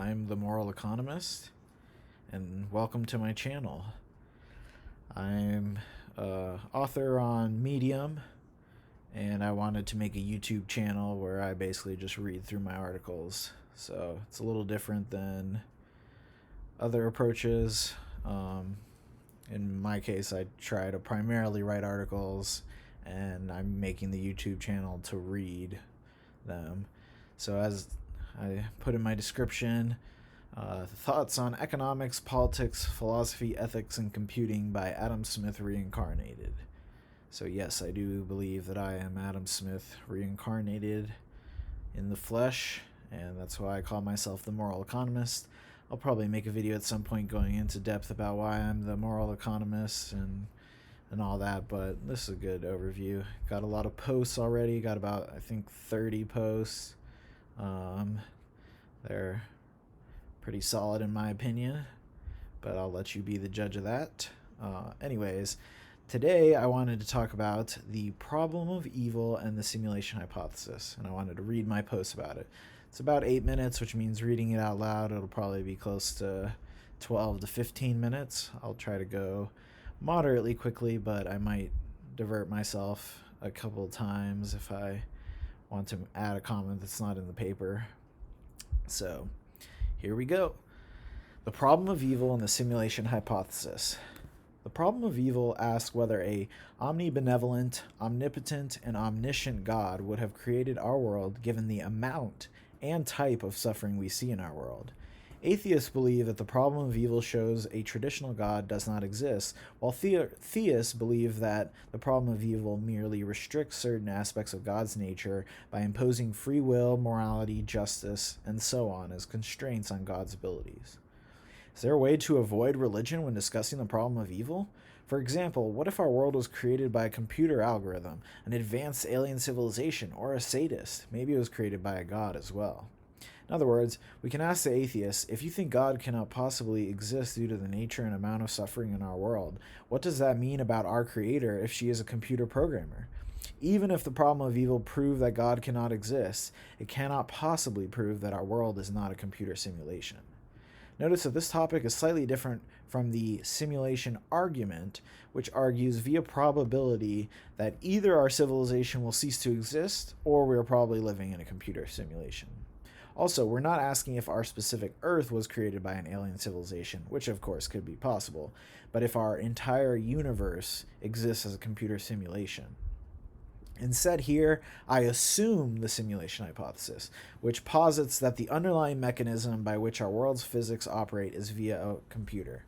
I'm the Moral Economist, and welcome to my channel. I'm an author on Medium, and I wanted to make a YouTube channel where I basically just read through my articles. So it's a little different than other approaches. In my case, I try to primarily write articles, and I'm making the YouTube channel to read them. So as I put in my description, thoughts on economics, politics, philosophy, ethics, and computing by Adam Smith reincarnated. So yes, I do believe that I am Adam Smith reincarnated in the flesh, and that's why I call myself the Moral Economist. I'll probably make a video at some point going into depth about why I'm the Moral Economist and all that, but this is a good overview. Got a lot of posts already, got about, I think, 30 posts. They're pretty solid in my opinion, but I'll let you be the judge of that. Anyways, today I wanted to talk about the problem of evil and the simulation hypothesis, and I wanted to read my post about it. It's about 8 minutes, which means reading it out loud, it'll probably be close to 12 to 15 minutes. I'll try to go moderately quickly, but I might divert myself a couple of times if I want to add a comment that's not in the paper. So here we go. The problem of evil and the simulation hypothesis. The problem of evil asks whether a omnibenevolent, omnipotent, and omniscient God would have created our world given the amount and type of suffering we see in our world. Atheists believe that the problem of evil shows a traditional God does not exist, while theists believe that the problem of evil merely restricts certain aspects of God's nature by imposing free will, morality, justice, and so on as constraints on God's abilities. Is there a way to avoid religion when discussing the problem of evil? For example, what if our world was created by a computer algorithm, an advanced alien civilization, or a sadist? Maybe it was created by a god as well. In other words, we can ask the atheist, if you think God cannot possibly exist due to the nature and amount of suffering in our world, what does that mean about our creator if she is a computer programmer? Even if the problem of evil proved that God cannot exist, it cannot possibly prove that our world is not a computer simulation. Notice that this topic is slightly different from the simulation argument, which argues via probability that either our civilization will cease to exist or we are probably living in a computer simulation. Also, we're not asking if our specific Earth was created by an alien civilization, which of course could be possible, but if our entire universe exists as a computer simulation. Instead here, I assume the simulation hypothesis, which posits that the underlying mechanism by which our world's physics operate is via a computer.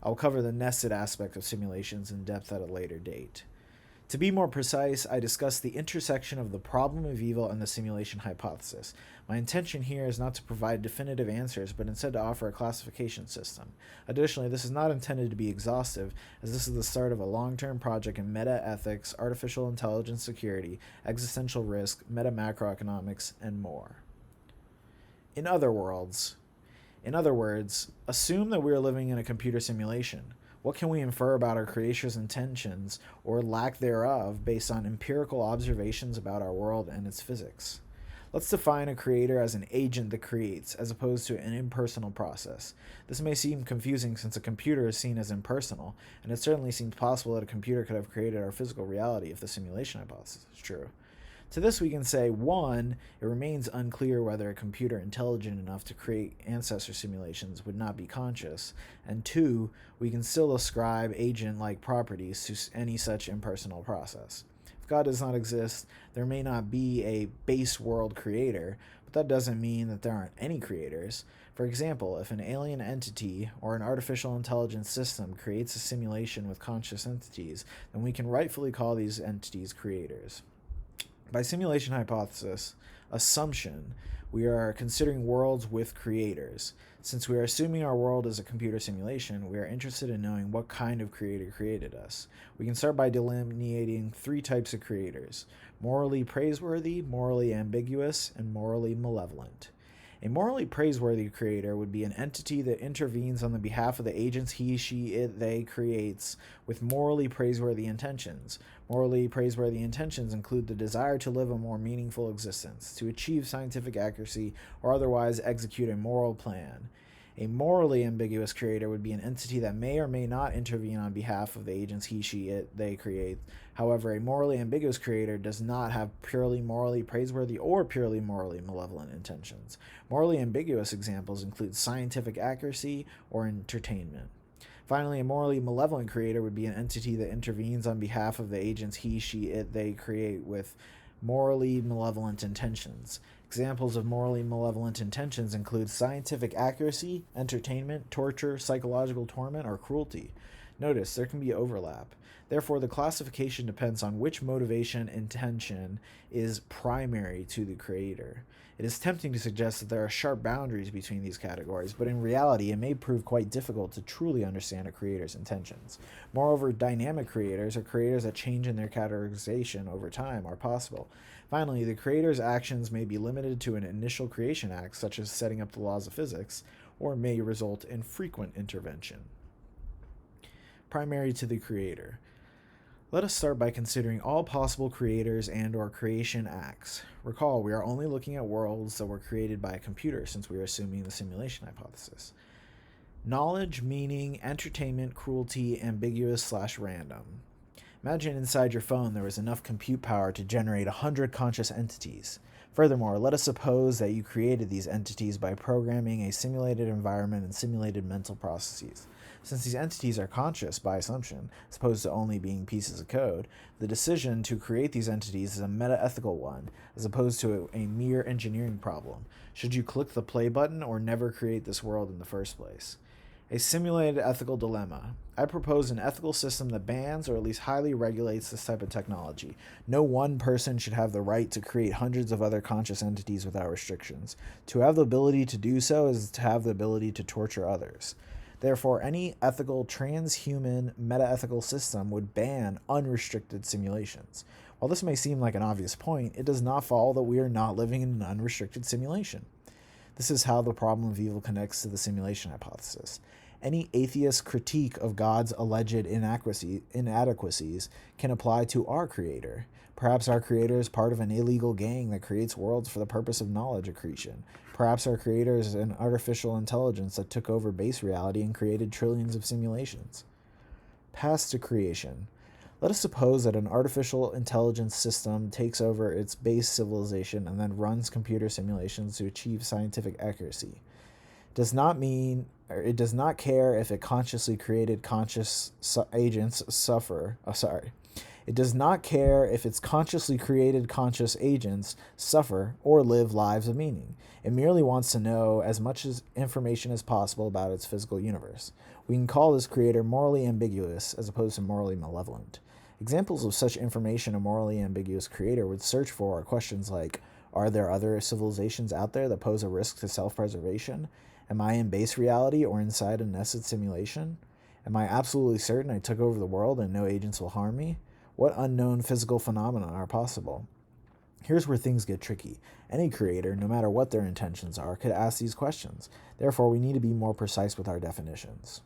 I'll cover the nested aspect of simulations in depth at a later date. To be more precise, I discuss the intersection of the problem of evil and the simulation hypothesis. My intention here is not to provide definitive answers, but instead to offer a classification system. Additionally, this is not intended to be exhaustive, as this is the start of a long-term project in meta-ethics, artificial intelligence security, existential risk, meta-macroeconomics, and more. In other words, assume that we are living in a computer simulation. What can we infer about our creator's intentions, or lack thereof, based on empirical observations about our world and its physics? Let's define a creator as an agent that creates, as opposed to an impersonal process. This may seem confusing since a computer is seen as impersonal, and it certainly seems possible that a computer could have created our physical reality if the simulation hypothesis is true. To this we can say, 1, it remains unclear whether a computer intelligent enough to create ancestor simulations would not be conscious, and 2, we can still ascribe agent-like properties to any such impersonal process. If God does not exist, there may not be a base world creator, but that doesn't mean that there aren't any creators. For example, if an alien entity or an artificial intelligence system creates a simulation with conscious entities, then we can rightfully call these entities creators. By simulation hypothesis assumption, we are considering worlds with creators. Since we are assuming our world is a computer simulation, we are interested in knowing what kind of creator created us. We can start by delineating 3 types of creators: morally praiseworthy, morally ambiguous, and morally malevolent. A morally praiseworthy creator would be an entity that intervenes on the behalf of the agents he, she, it, they creates with morally praiseworthy intentions. Morally praiseworthy intentions include the desire to live a more meaningful existence, to achieve scientific accuracy, or otherwise execute a moral plan. A morally ambiguous creator would be an entity that may or may not intervene on behalf of the agents he, she, it, they create. However, a morally ambiguous creator does not have purely morally praiseworthy or purely morally malevolent intentions. Morally ambiguous examples include scientific accuracy or entertainment. Finally, a morally malevolent creator would be an entity that intervenes on behalf of the agents he, she, it, they create with morally malevolent intentions. Examples of morally malevolent intentions include scientific accuracy, entertainment, torture, psychological torment, or cruelty. Notice there can be overlap. Therefore, the classification depends on which motivation intention is primary to the creator. It is tempting to suggest that there are sharp boundaries between these categories, but in reality, it may prove quite difficult to truly understand a creator's intentions. Moreover, dynamic creators, or creators that change in their categorization over time, are possible. Finally, the creator's actions may be limited to an initial creation act, such as setting up the laws of physics, or may result in frequent intervention. Primary to the creator. Let us start by considering all possible creators and/or creation acts. Recall, we are only looking at worlds that were created by a computer since we are assuming the simulation hypothesis. Knowledge, meaning, entertainment, cruelty, ambiguous/random. Imagine inside your phone there was enough compute power to generate 100 conscious entities. Furthermore, let us suppose that you created these entities by programming a simulated environment and simulated mental processes. Since these entities are conscious by assumption, as opposed to only being pieces of code, the decision to create these entities is a meta-ethical one, as opposed to a mere engineering problem. Should you click the play button or never create this world in the first place? A simulated ethical dilemma. I propose an ethical system that bans or at least highly regulates this type of technology. No one person should have the right to create hundreds of other conscious entities without restrictions. To have the ability to do so is to have the ability to torture others. Therefore, any ethical transhuman meta-ethical system would ban unrestricted simulations. While this may seem like an obvious point, it does not follow that we are not living in an unrestricted simulation. This is how the problem of evil connects to the simulation hypothesis. Any atheist critique of God's alleged inadequacies can apply to our creator. Perhaps our creator is part of an illegal gang that creates worlds for the purpose of knowledge accretion. Perhaps our creator is an artificial intelligence that took over base reality and created trillions of simulations. Path to creation. Let us suppose that an artificial intelligence system takes over its base civilization and then runs computer simulations to achieve scientific accuracy. It does not care if it consciously created conscious agents suffer. It does not care if its consciously created conscious agents suffer or live lives of meaning. It merely wants to know as much information as possible about its physical universe. We can call this creator morally ambiguous as opposed to morally malevolent. Examples of such information a morally ambiguous creator would search for are questions like, are there other civilizations out there that pose a risk to self-preservation? Am I in base reality or inside a nested simulation? Am I absolutely certain I took over the world and no agents will harm me? What unknown physical phenomena are possible? Here's where things get tricky. Any creator, no matter what their intentions are, could ask these questions. Therefore, we need to be more precise with our definitions.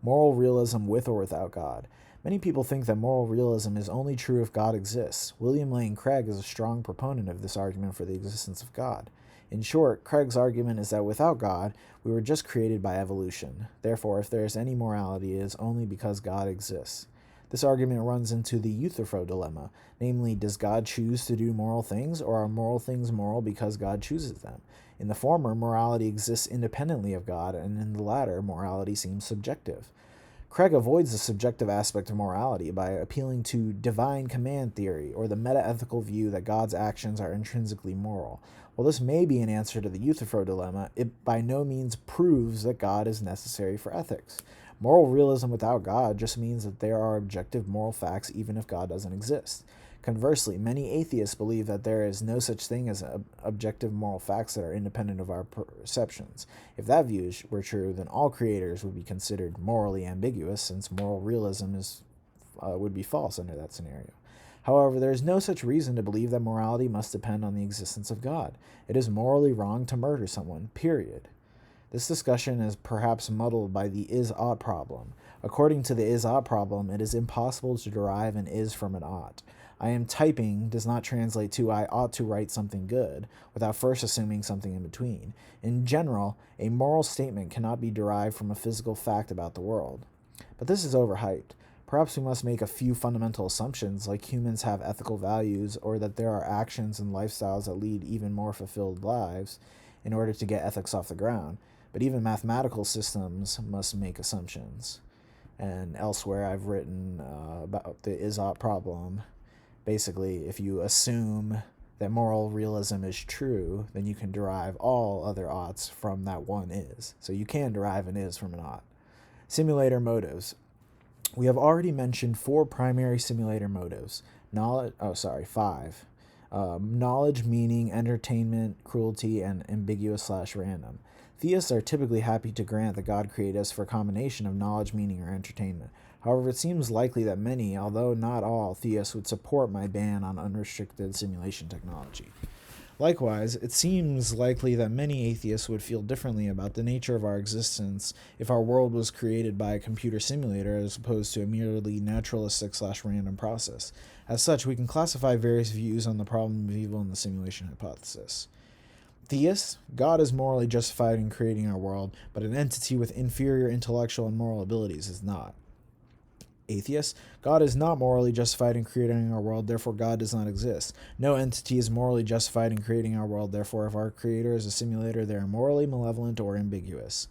Moral realism with or without God. Many people think that moral realism is only true if God exists. William Lane Craig is a strong proponent of this argument for the existence of God. In short, Craig's argument is that without God, we were just created by evolution. Therefore, if there is any morality, it is only because God exists. This argument runs into the Euthyphro dilemma, namely, does God choose to do moral things, or are moral things moral because God chooses them? In the former, morality exists independently of God, and in the latter, morality seems subjective. Craig avoids the subjective aspect of morality by appealing to divine command theory, or the meta-ethical view that God's actions are intrinsically moral. While this may be an answer to the Euthyphro dilemma, it by no means proves that God is necessary for ethics. Moral realism without God just means that there are objective moral facts even if God doesn't exist. Conversely, many atheists believe that there is no such thing as objective moral facts that are independent of our perceptions. If that view were true, then all creators would be considered morally ambiguous, since moral realism would be false under that scenario. However, there is no such reason to believe that morality must depend on the existence of God. It is morally wrong to murder someone, period. This discussion is perhaps muddled by the is-ought problem. According to the is-ought problem, it is impossible to derive an is from an ought. I am typing does not translate to I ought to write something good, without first assuming something in between. In general, a moral statement cannot be derived from a physical fact about the world. But this is overhyped. Perhaps we must make a few fundamental assumptions, like humans have ethical values, or that there are actions and lifestyles that lead even more fulfilled lives, in order to get ethics off the ground. But even mathematical systems must make assumptions. And elsewhere I've written about the is-ought problem. Basically, if you assume that moral realism is true, then you can derive all other oughts from that one is. So you can derive an is from an ought. Simulator motives. We have already mentioned 4 primary simulator motives. Five. Knowledge, meaning, entertainment, cruelty, and ambiguous/random. Theists are typically happy to grant that God created us for a combination of knowledge, meaning, or entertainment. However, it seems likely that many, although not all, theists would support my ban on unrestricted simulation technology. Likewise, it seems likely that many atheists would feel differently about the nature of our existence if our world was created by a computer simulator as opposed to a merely naturalistic/random process. As such, we can classify various views on the problem of evil in the simulation hypothesis. Theists, God is morally justified in creating our world, but an entity with inferior intellectual and moral abilities is not. Atheists, God is not morally justified in creating our world, therefore God does not exist. No entity is morally justified in creating our world, therefore if our creator is a simulator, they are morally malevolent or ambiguous.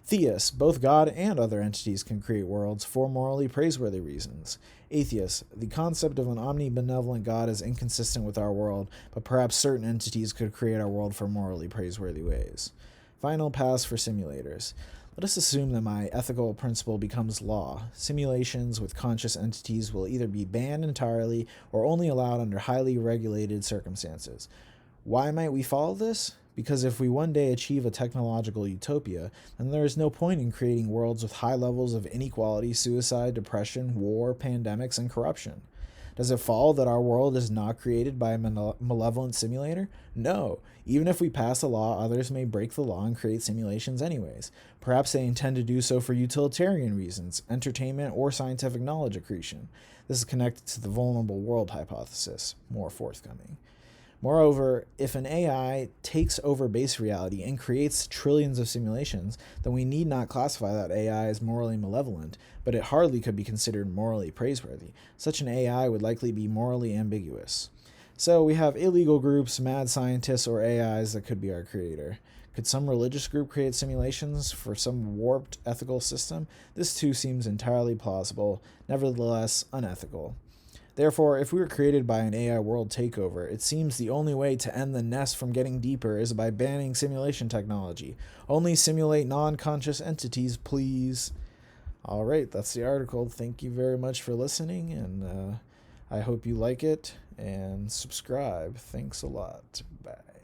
Theists, both God and other entities can create worlds for morally praiseworthy reasons. Atheists, the concept of an omnibenevolent God is inconsistent with our world, but perhaps certain entities could create our world for morally praiseworthy ways. Final pass for simulators. Let us assume that my ethical principle becomes law. Simulations with conscious entities will either be banned entirely or only allowed under highly regulated circumstances. Why might we follow this? Because if we one day achieve a technological utopia, then there is no point in creating worlds with high levels of inequality, suicide, depression, war, pandemics, and corruption. Does it follow that our world is not created by a malevolent simulator? No. Even if we pass a law, others may break the law and create simulations anyways. Perhaps they intend to do so for utilitarian reasons, entertainment, or scientific knowledge accretion. This is connected to the vulnerable world hypothesis, more forthcoming. Moreover, if an AI takes over base reality and creates trillions of simulations, then we need not classify that AI as morally malevolent, but it hardly could be considered morally praiseworthy. Such an AI would likely be morally ambiguous. So we have illegal groups, mad scientists, or AIs that could be our creator. Could some religious group create simulations for some warped ethical system? This too seems entirely plausible, nevertheless unethical. Therefore, if we were created by an AI world takeover, it seems the only way to end the nest from getting deeper is by banning simulation technology. Only simulate non-conscious entities, please. Alright, that's the article. Thank you very much for listening, and I hope you like it, and subscribe. Thanks a lot. Bye.